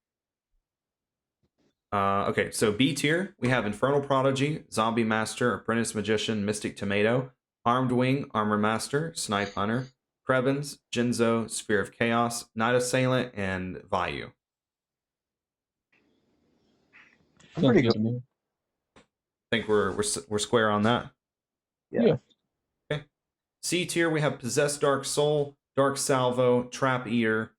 okay, so B tier, we have Infernal Prodigy, Zombie Master, Apprentice Magician, Mystic Tomato, Armed Wing, Armor Master, Snipe Hunter, Krebens, Jinzo, Sphere of Chaos, Night Assailant, and Vayu. Sounds good to me. I think we're square on that. Yeah. Okay. C tier, we have Possessed Dark Soul, Dark Salvo, Trap Eater,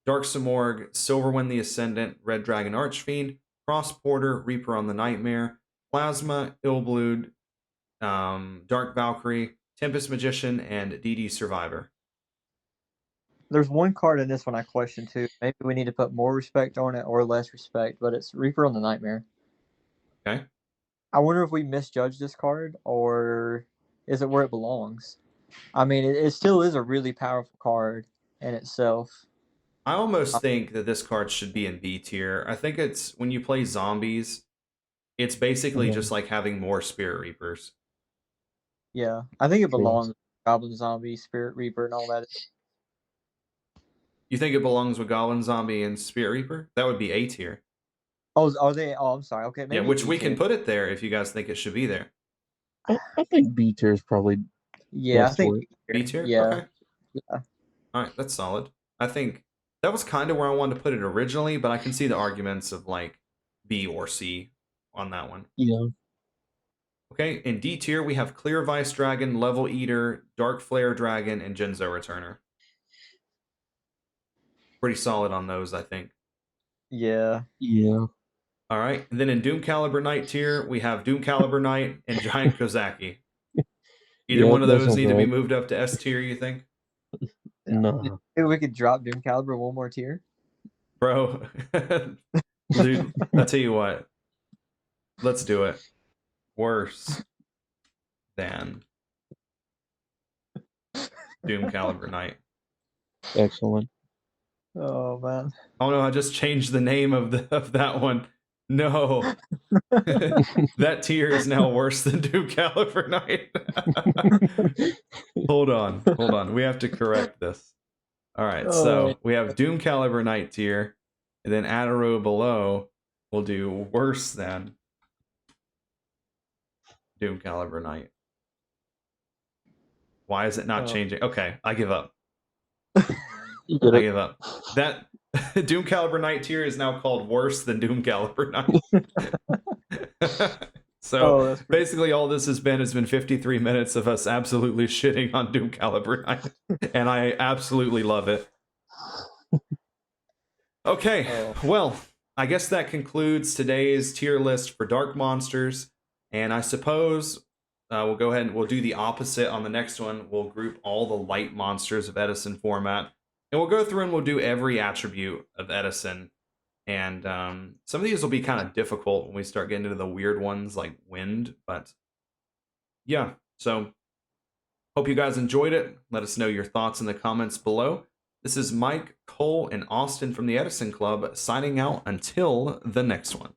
Dark Samorg, Silverwind the Ascendant, Red Dragon Archfiend, Cross Porter, Reaper on the Nightmare, Plasma, Illblood, Dark Valkyrie, Tempest Magician, and DD Survivor. There's one card in this one I question too. Maybe we need to put more respect on it or less respect, but it's Reaper on the Nightmare. Okay. I wonder if we misjudged this card or is it where it belongs? I mean, it still is a really powerful card in itself. I almost think that this card should be in B tier. I think it's when you play zombies, it's basically just like having more Spirit Reapers. Yeah, I think it belongs with Goblin Zombie, Spirit Reaper, and all that. You think it belongs with Goblin Zombie and Spirit Reaper? That would be A tier. Oh, are they? Oh, I'm sorry. Okay, maybe yeah, which we can put it there if you guys think it should be there. I think B tier is probably. Yeah, I think B tier. Yeah. Okay. Yeah. All right, that's solid. I think that was kind of where I wanted to put it originally, but I can see the arguments of like B or C on that one. Yeah. Okay, in D tier, we have Clear Vice Dragon, Level Eater, Dark Flare Dragon, and Jinzo Returner. Pretty solid on those, I think. Yeah. Yeah. All right, and then in Doom Caliber Knight tier, we have Doom Caliber Knight and Giant Kozaki. Either one of those need to be moved up to S tier, you think? No. Maybe we could drop Doom Caliber one more tier. Bro, dude, I'll tell you what. Let's do it. Worse than Doom Caliber Knight. Excellent. Oh man. Oh no, I just changed the name of that one. No. That tier is now worse than Doom Caliber Knight. Hold on. We have to correct this. All right, so we have Doom Caliber Knight tier, and then add a row below, we'll do worse than Doom Caliber Knight. Why is it not changing? Okay, I give up. I give up. That Doom Caliber Knight tier is now called worse than Doom Caliber Knight. So basically all this has been 53 minutes of us absolutely shitting on Doom Caliber Knight. And I absolutely love it. Okay, well, I guess that concludes today's tier list for Dark Monsters. And I suppose we'll go ahead and we'll do the opposite on the next one. We'll group all the light monsters of Edison format. And we'll go through and we'll do every attribute of Edison. And some of these will be kind of difficult when we start getting into the weird ones like wind. But yeah, so hope you guys enjoyed it. Let us know your thoughts in the comments below. This is Mike, Cole, and Austin from the Edison Club signing out until the next one.